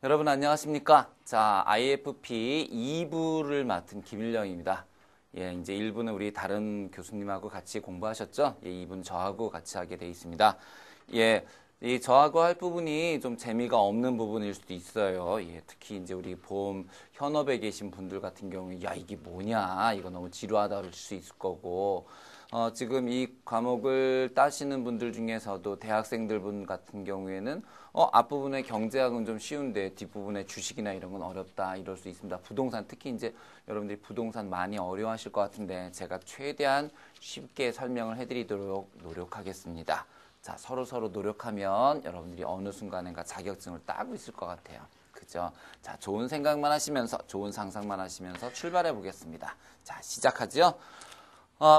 여러분 안녕하십니까? 자, IFP 2부를 맡은 김일령입니다. 예, 이제 1부는 우리 다른 교수님하고 같이 공부하셨죠? 예, 2부는 저하고 같이 하게 돼 있습니다. 예, 이 저하고 할 부분이 좀 재미가 없는 부분일 수도 있어요. 예, 특히 이제 우리 보험 현업에 계신 분들 같은 경우에 야, 이게 뭐냐? 이거 너무 지루하다 그럴 수 있을 거고. 지금 이 과목을 따시는 분들 중에서도 대학생들 분 같은 경우에는 앞부분에 경제학은 좀 쉬운데 뒷부분에 주식이나 이런 건 어렵다 이럴 수 있습니다. 부동산 특히 이제 여러분들이 부동산 많이 어려워하실 것 같은데 제가 최대한 쉽게 설명을 해드리도록 노력하겠습니다. 자, 서로 노력하면 여러분들이 어느 순간인가 자격증을 따고 있을 것 같아요. 그죠? 자, 좋은 생각만 하시면서 좋은 상상만 하시면서 출발해 보겠습니다. 자, 시작하죠.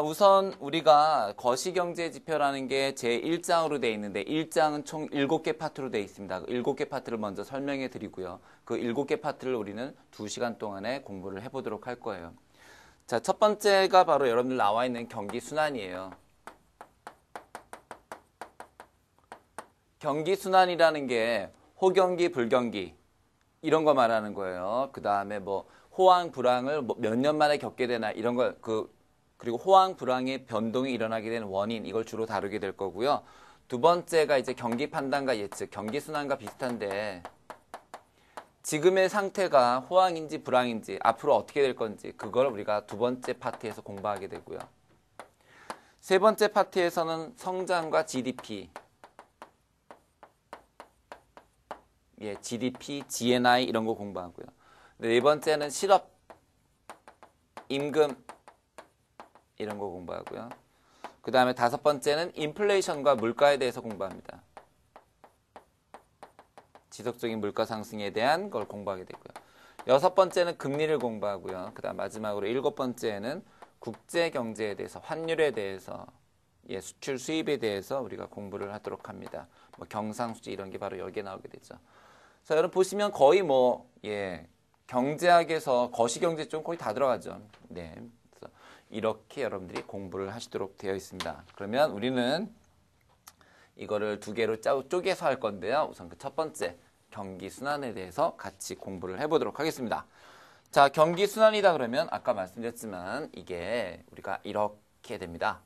우선 우리가 거시경제지표라는 게 제1장으로 되어 있는데 1장은 총 7개 파트로 되어 있습니다. 그 7개 파트를 먼저 설명해 드리고요. 그 7개 파트를 우리는 2시간 동안에 공부를 해보도록 할 거예요. 자, 첫 번째가 바로 여러분들 나와 있는 경기순환이에요. 경기순환이라는 게 호경기, 불경기 이런 거 말하는 거예요. 그 다음에 뭐 호황, 불황을 몇 년 만에 겪게 되나 이런 거 그리고 호황, 불황의 변동이 일어나게 되는 원인 이걸 주로 다루게 될 거고요. 두 번째가 이제 경기 판단과 예측, 경기 순환과 비슷한데 지금의 상태가 호황인지 불황인지 앞으로 어떻게 될 건지 그걸 우리가 두 번째 파트에서 공부하게 되고요. 세 번째 파트에서는 성장과 GDP, 예, GDP, GNI 이런 거 공부하고요. 네 번째는 실업, 임금 이런 거 공부하고요. 그 다음에 다섯 번째는 인플레이션과 물가에 대해서 공부합니다. 지속적인 물가 상승에 대한 걸 공부하게 되고요. 여섯 번째는 금리를 공부하고요. 그 다음 마지막으로 일곱 번째는 국제 경제에 대해서, 환율에 대해서, 예, 수출 수입에 대해서 우리가 공부를 하도록 합니다. 뭐 경상수지 이런 게 바로 여기에 나오게 되죠. 자, 여러분 보시면 거의 경제학에서 거시경제 좀 거의 다 들어가죠. 네. 이렇게 여러분들이 공부를 하시도록 되어 있습니다. 그러면 우리는 이거를 두 개로 쪼개서 할 건데요. 우선 그 첫 번째 경기순환에 대해서 같이 공부를 해보도록 하겠습니다. 자, 경기순환이다 그러면 아까 말씀드렸지만 이게 우리가 이렇게 됩니다.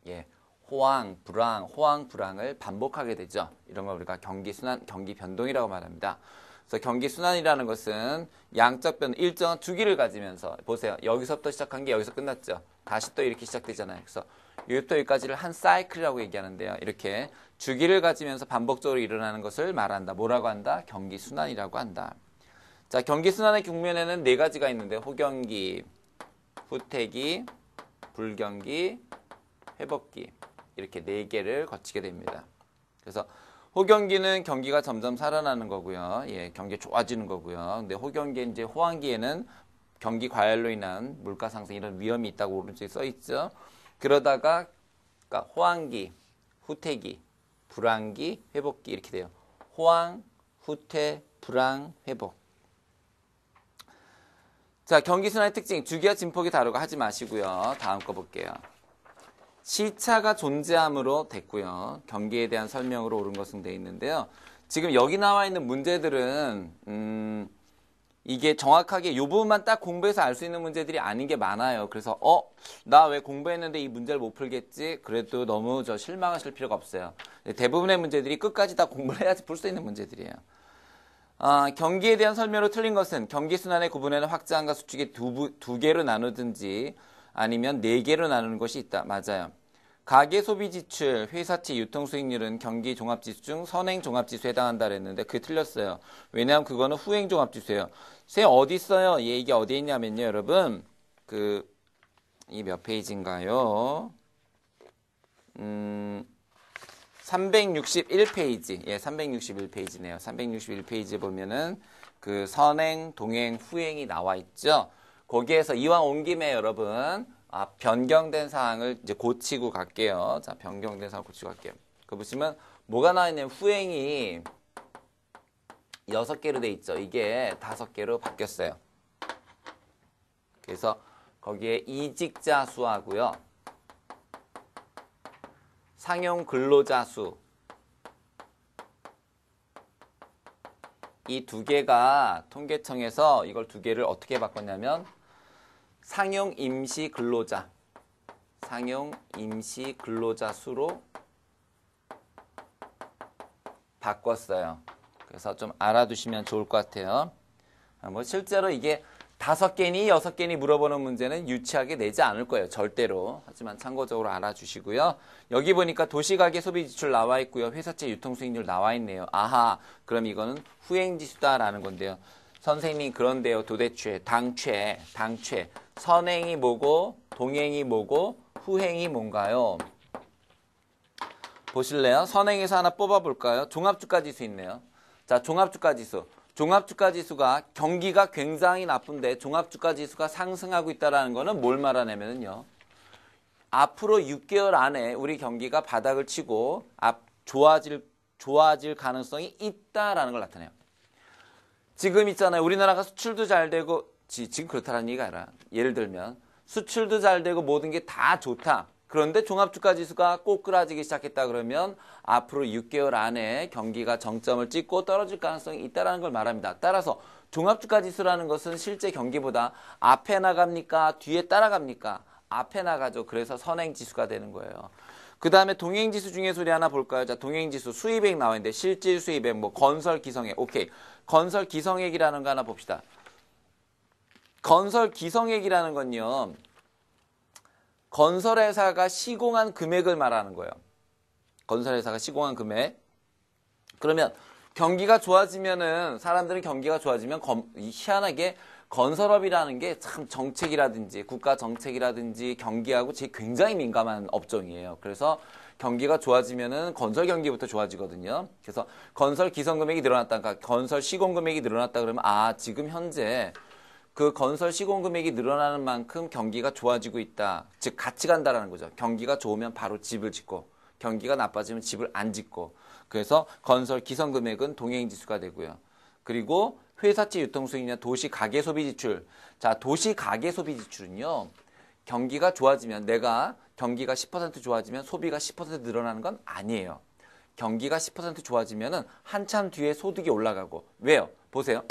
예, 호황, 불황을 반복하게 되죠. 이런 걸 우리가 경기순환, 경기변동이라고 말합니다. 그래서 경기순환이라는 것은 양적 변동, 일정한 주기를 가지면서 보세요. 여기서부터 시작한 게 여기서 끝났죠. 다시 또 이렇게 시작되잖아요. 그래서 여기부터 여기까지를 한 사이클이라고 얘기하는데요. 이렇게 주기를 가지면서 반복적으로 일어나는 것을 말한다. 뭐라고 한다? 경기순환이라고 한다. 자, 경기순환의 국면에는 네 가지가 있는데 호경기, 후퇴기, 불경기, 회복기 이렇게 네 개를 거치게 됩니다. 그래서 호경기는 경기가 점점 살아나는 거고요. 예, 경기 좋아지는 거고요. 근데 호경기 이제 호황기에는 경기 과열로 인한 물가 상승 이런 위험이 있다고 오른쪽에 써 있죠. 그러다가 그러니까 호황기, 후퇴기, 불황기, 회복기 이렇게 돼요. 호황, 후퇴, 불황, 회복. 자, 경기순환의 특징 주기와 진폭이 다르고 하지 마시고요. 다음 거 볼게요. 시차가 존재함으로 됐고요. 경기에 대한 설명으로 옳은 것은 되어 있는데요. 지금 여기 나와 있는 문제들은 이게 정확하게 이 부분만 딱 공부해서 알 수 있는 문제들이 아닌 게 많아요. 그래서 나 왜 공부했는데 이 문제를 못 풀겠지? 그래도 너무 실망하실 필요가 없어요. 대부분의 문제들이 끝까지 다 공부를 해야지 풀 수 있는 문제들이에요. 경기에 대한 설명으로 틀린 것은 경기순환의 구분에는 확장과 수축이 두 개로 나누든지 아니면 네 개로 나누는 것이 있다. 맞아요. 가계 소비 지출, 회사채 유통 수익률은 경기 종합지수 중 선행 종합지수에 해당한다 그랬는데 그게 틀렸어요. 왜냐하면 그거는 후행 종합지수예요. 선생님 어디 있어요? 이게 어디에 있냐면요, 여러분. 이 몇 페이지인가요? 361페이지. 예, 361페이지네요. 361페이지에 보면은 그 선행, 동행, 후행이 나와 있죠. 거기에서 이왕 온 김에 여러분 변경된 사항을 이제 고치고 갈게요. 자, 변경된 사항 고치고 갈게요. 그 보시면 뭐가 나와 있냐면 후행이 6개로 돼 있죠. 이게 5개로 바뀌었어요. 그래서 거기에 이직자 수하고요. 상용 근로자 수 이 두 개가 통계청에서 이걸 두 개를 어떻게 바꿨냐면 상용 임시 근로자 수로 바꿨어요. 그래서 좀 알아두시면 좋을 것 같아요. 뭐 실제로 이게 5개니 6개니 물어보는 문제는 유치하게 내지 않을 거예요. 절대로. 하지만 참고적으로 알아주시고요. 여기 보니까 도시가계 소비지출 나와 있고요. 회사채 유통수익률 나와 있네요. 아하, 그럼 이거는 후행지수다라는 건데요. 선생님 그런데요. 도대체 당최 선행이 뭐고 동행이 뭐고 후행이 뭔가요? 보실래요? 선행에서 하나 뽑아볼까요? 종합주가지수 있네요. 자, 종합주가지수. 종합주가지수가 경기가 굉장히 나쁜데 종합주가지수가 상승하고 있다는 거는 뭘 말하냐면요. 앞으로 6개월 안에 우리 경기가 바닥을 치고 좋아질 가능성이 있다라는 걸 나타내요. 지금 있잖아요. 우리나라가 수출도 잘 되고 지금 그렇다는 얘기가 아니라 예를 들면 수출도 잘 되고 모든 게 다 좋다. 그런데 종합주가지수가 꼬꾸라지기 시작했다 그러면 앞으로 6개월 안에 경기가 정점을 찍고 떨어질 가능성이 있다는 걸 말합니다. 따라서 종합주가지수라는 것은 실제 경기보다 앞에 나갑니까? 뒤에 따라갑니까? 앞에 나가죠. 그래서 선행지수가 되는 거예요. 그 다음에 동행지수 중에서 우리 하나 볼까요? 자, 동행지수 수입액 나와 있는데 실질 수입액, 뭐 건설 기성액, 오케이. 건설 기성액이라는 거 하나 봅시다. 건설 기성액이라는 건요. 건설회사가 시공한 금액을 말하는 거예요. 건설회사가 시공한 금액. 그러면 경기가 좋아지면은 사람들은 경기가 좋아지면 희한하게 건설업이라는 게 참 정책이라든지 국가 정책이라든지 경기하고 굉장히 민감한 업종이에요. 그래서 경기가 좋아지면은 건설 경기부터 좋아지거든요. 그래서 건설 기성 금액이 늘어났다. 그러니까 건설 시공 금액이 늘어났다 그러면 지금 현재 그 건설 시공 금액이 늘어나는 만큼 경기가 좋아지고 있다. 즉 같이 간다라는 거죠. 경기가 좋으면 바로 집을 짓고 경기가 나빠지면 집을 안 짓고 그래서 건설 기성 금액은 동행지수가 되고요. 그리고 회사채 유통수익이나 도시 가계 소비 지출. 자, 도시 가계 소비 지출은요. 경기가 좋아지면 경기가 10% 좋아지면 소비가 10% 늘어나는 건 아니에요. 경기가 10% 좋아지면은 한참 뒤에 소득이 올라가고. 왜요? 보세요.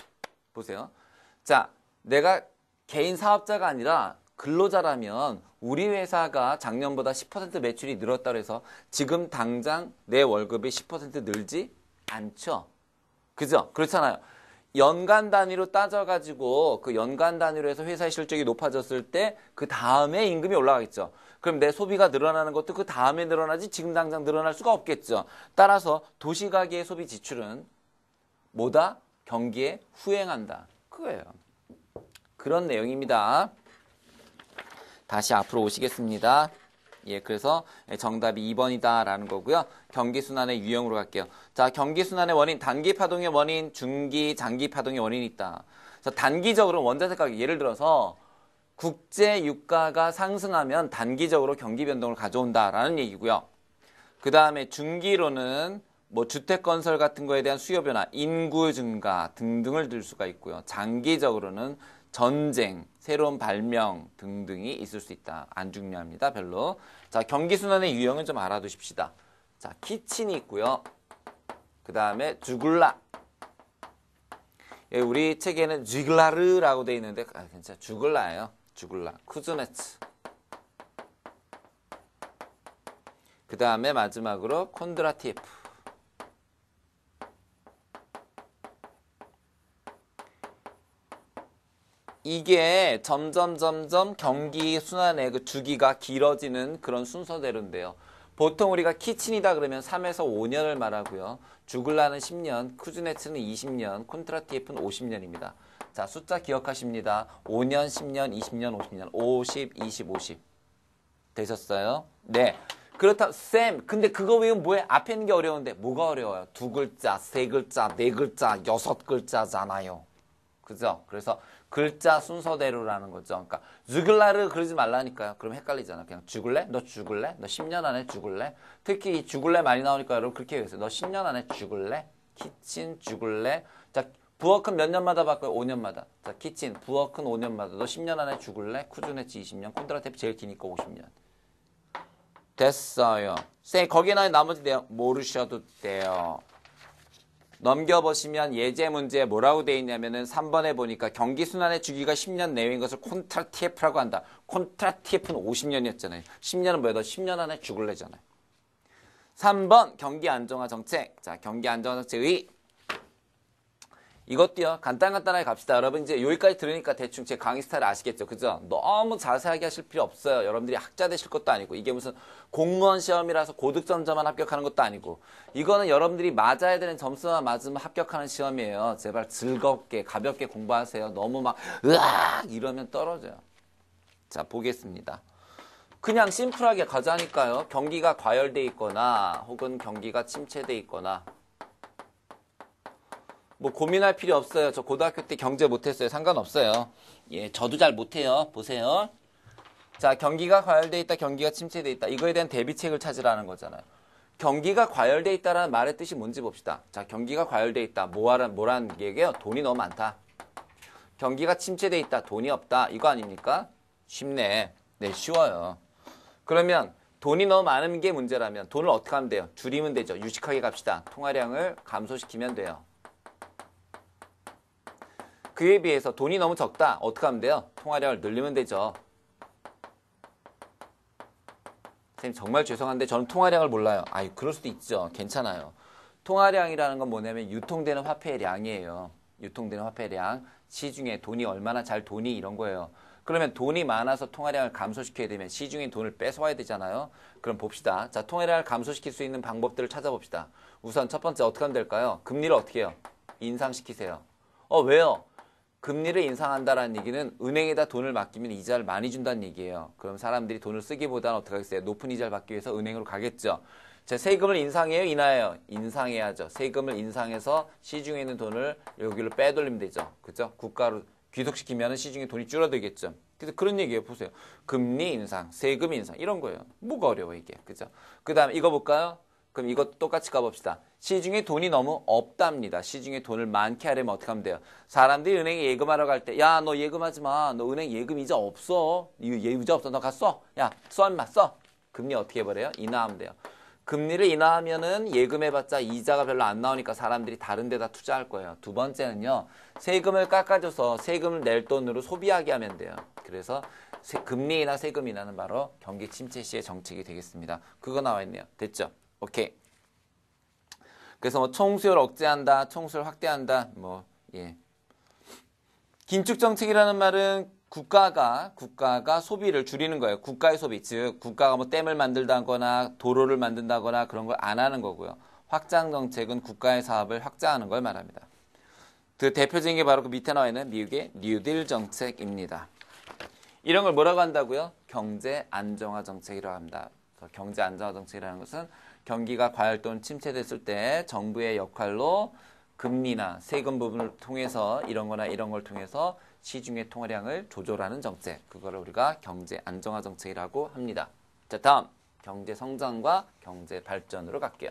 자, 내가 개인 사업자가 아니라 근로자라면 우리 회사가 작년보다 10% 매출이 늘었다고 해서 지금 당장 내 월급이 10% 늘지 않죠. 그죠? 그렇잖아요. 연간 단위로 따져가지고 그 연간 단위로 해서 회사의 실적이 높아졌을 때 그 다음에 임금이 올라가겠죠. 그럼 내 소비가 늘어나는 것도 그 다음에 늘어나지 지금 당장 늘어날 수가 없겠죠. 따라서 도시가계의 소비 지출은 뭐다? 경기에 후행한다. 그거예요. 그런 내용입니다. 다시 앞으로 오시겠습니다. 예, 그래서 정답이 2번이다라는 거고요. 경기순환의 유형으로 갈게요. 자, 경기순환의 원인, 단기 파동의 원인, 중기, 장기 파동의 원인이 있다. 그래서 단기적으로 원자재 가격, 예를 들어서 국제 유가가 상승하면 단기적으로 경기 변동을 가져온다라는 얘기고요. 그 다음에 중기로는 뭐 주택 건설 같은 거에 대한 수요 변화, 인구 증가 등등을 들 수가 있고요. 장기적으로는 전쟁, 새로운 발명 등등이 있을 수 있다. 안 중요합니다. 별로. 자, 경기순환의 유형은 좀 알아두십시다. 자, 키친이 있고요. 그 다음에 주글라. 우리 책에는 쥐글라르라고 되어 있는데 진짜 주글라예요. 주글라. 쿠즈네츠. 그 다음에 마지막으로 콘드라티에프. 이게 점점 경기 순환의 그 주기가 길어지는 그런 순서대로인데요. 보통 우리가 키친이다 그러면 3에서 5년을 말하고요. 주글라는 10년, 쿠즈네츠는 20년, 콘트라티에프는 50년입니다. 자, 숫자 기억하십니다. 5년, 10년, 20년, 50년, 50, 20, 50. 되셨어요? 네. 그렇다, 쌤, 근데 그거 외우면 뭐해? 앞에 있는 게 어려운데 뭐가 어려워요? 2글자, 3글자, 4글자, 6글자잖아요. 그죠? 그래서 글자 순서대로라는 거죠. 그러니까 주글라르 그러지 말라니까요. 그럼 헷갈리잖아. 그냥 죽을래? 너 죽을래? 너 10년 안에 죽을래? 특히 이 죽을래 많이 나오니까 여러분 그렇게 얘기했어요. 너 10년 안에 죽을래? 키친 죽을래? 자, 부엌은 몇 년마다 바꿔요? 5년마다. 자, 키친 부엌은 5년마다. 너 10년 안에 죽을래? 쿠즈네치 20년, 콘드라테프 제일 기니까 50년. 됐어요. 쌤, 거기에 나머지 내용 모르셔도 돼요. 넘겨보시면 예제 문제에 뭐라고 돼 있냐면은 3번에 보니까 경기 순환의 주기가 10년 내외인 것을 콘트라티에프라고 한다. 콘트라티에프는 50년이었잖아요. 10년은 뭐야? 너 10년 안에 죽을래잖아요. 3번 경기 안정화 정책. 자, 경기 안정화 정책의 이것도요. 간단하게 갑시다. 여러분 이제 여기까지 들으니까 대충 제 강의 스타일 아시겠죠? 그죠? 너무 자세하게 하실 필요 없어요. 여러분들이 학자 되실 것도 아니고 이게 무슨 공무원 시험이라서 고득점자만 합격하는 것도 아니고 이거는 여러분들이 맞아야 되는 점수만 맞으면 합격하는 시험이에요. 제발 즐겁게 가볍게 공부하세요. 너무 막 으악 이러면 떨어져요. 자, 보겠습니다. 그냥 심플하게 가자니까요. 경기가 과열돼 있거나 혹은 경기가 침체돼 있거나 뭐 고민할 필요 없어요. 저 고등학교 때 경제 못했어요. 상관없어요. 예, 저도 잘 못해요. 보세요. 자, 경기가 과열돼 있다, 경기가 침체돼 있다. 이거에 대한 대비책을 찾으라는 거잖아요. 경기가 과열돼 있다라는 말의 뜻이 뭔지 봅시다. 자, 경기가 과열돼 있다. 뭐라는 얘기예요? 돈이 너무 많다. 경기가 침체돼 있다. 돈이 없다. 이거 아닙니까? 쉽네. 네, 쉬워요. 그러면 돈이 너무 많은 게 문제라면 돈을 어떻게 하면 돼요? 줄이면 되죠. 유식하게 갑시다. 통화량을 감소시키면 돼요. 그에 비해서 돈이 너무 적다. 어떻게 하면 돼요? 통화량을 늘리면 되죠. 선생님 정말 죄송한데 저는 통화량을 몰라요. 아이 그럴 수도 있죠. 괜찮아요. 통화량이라는 건 뭐냐면 유통되는 화폐의 량이에요. 유통되는 화폐의 량. 시중에 돈이 얼마나 잘 도니 이런 거예요. 그러면 돈이 많아서 통화량을 감소시켜야 되면 시중에 돈을 뺏어와야 되잖아요. 그럼 봅시다. 자, 통화량을 감소시킬 수 있는 방법들을 찾아봅시다. 우선 첫 번째 어떻게 하면 될까요? 금리를 어떻게 해요? 인상시키세요. 왜요? 금리를 인상한다라는 얘기는 은행에다 돈을 맡기면 이자를 많이 준다는 얘기예요. 그럼 사람들이 돈을 쓰기보다는 어떻게 하겠어요? 높은 이자를 받기 위해서 은행으로 가겠죠. 자, 세금을 인상해요? 인하해요? 인상해야죠. 세금을 인상해서 시중에 있는 돈을 여기로 빼돌리면 되죠. 그죠? 국가로 귀속시키면 시중에 돈이 줄어들겠죠. 그래서 그런 얘기예요. 보세요. 금리 인상, 세금 인상 이런 거예요. 뭐가 어려워 이게. 그죠? 그 다음에 이거 볼까요? 그럼 이것도 똑같이 가봅시다. 시중에 돈이 너무 없답니다. 시중에 돈을 많게 하려면 어떻게 하면 돼요? 사람들이 은행에 예금하러 갈 때, 야, 너 예금하지 마. 너 은행 예금 이자 없어. 이자 없어. 너 가 써. 야, 써 인마 써. 금리 어떻게 해버려요? 인하하면 돼요. 금리를 인하하면은 예금해봤자 이자가 별로 안 나오니까 사람들이 다른 데다 투자할 거예요. 두 번째는요. 세금을 깎아줘서 세금을 낼 돈으로 소비하게 하면 돼요. 그래서 금리 인하, 세금 인하는 바로 경기 침체 시의 정책이 되겠습니다. 그거 나와 있네요. 됐죠? 오케이. 그래서 뭐 총수요를 억제한다, 총수요를 확대한다, 뭐 예. 긴축 정책이라는 말은 국가가 소비를 줄이는 거예요. 국가의 소비, 즉 국가가 뭐 댐을 만들다거나 도로를 만든다거나 그런 걸 안 하는 거고요. 확장 정책은 국가의 사업을 확장하는 걸 말합니다. 그 대표적인 게 바로 그 밑에 나와 있는 미국의 뉴딜 정책입니다. 이런 걸 뭐라고 한다고요? 경제 안정화 정책이라고 합니다. 경제 안정화 정책이라는 것은 경기가 과열 또는 침체됐을 때 정부의 역할로 금리나 세금 부분을 통해서 이런 거나 이런 걸 통해서 시중의 통화량을 조절하는 정책. 그거를 우리가 경제 안정화 정책이라고 합니다. 자, 다음 경제 성장과 경제 발전으로 갈게요.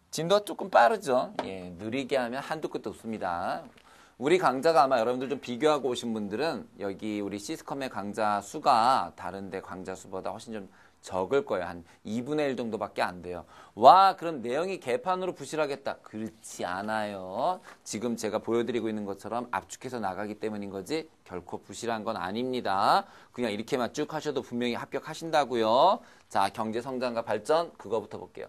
진도가 조금 빠르죠. 예, 느리게 하면 한두 끝도 없습니다. 우리 강좌가 아마 여러분들 좀 비교하고 오신 분들은 여기 우리 시스컴의 강좌 수가 다른데 강좌 수보다 훨씬 좀 적을 거예요. 한 2분의 1 정도밖에 안 돼요. 와, 그럼 내용이 개판으로 부실하겠다. 그렇지 않아요. 지금 제가 보여드리고 있는 것처럼 압축해서 나가기 때문인 거지 결코 부실한 건 아닙니다. 그냥 이렇게만 쭉 하셔도 분명히 합격하신다고요. 자, 경제 성장과 발전 그거부터 볼게요.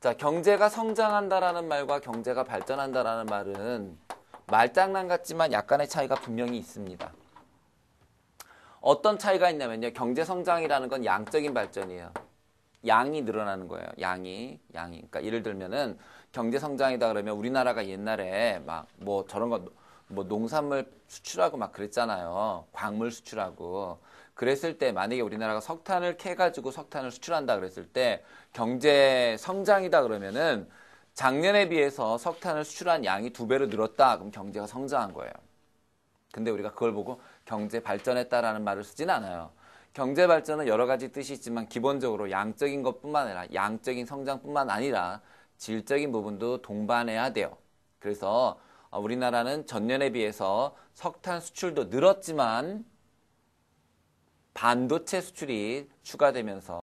자, 경제가 성장한다라는 말과 경제가 발전한다라는 말은 말장난 같지만 약간의 차이가 분명히 있습니다. 어떤 차이가 있냐면요. 경제 성장이라는 건 양적인 발전이에요. 양이 늘어나는 거예요. 양이. 그러니까 예를 들면은 경제 성장이다 그러면 우리나라가 옛날에 막 뭐 저런 거 뭐 농산물 수출하고 막 그랬잖아요. 광물 수출하고. 그랬을 때 만약에 우리나라가 석탄을 캐가지고 석탄을 수출한다 그랬을 때 경제 성장이다 그러면은 작년에 비해서 석탄을 수출한 양이 2배로 늘었다. 그럼 경제가 성장한 거예요. 근데 우리가 그걸 보고 경제 발전했다라는 말을 쓰진 않아요. 경제 발전은 여러 가지 뜻이 있지만 기본적으로 양적인 것뿐만 아니라 양적인 성장뿐만 아니라 질적인 부분도 동반해야 돼요. 그래서 우리나라는 전년에 비해서 석탄 수출도 늘었지만 반도체 수출이 추가되면서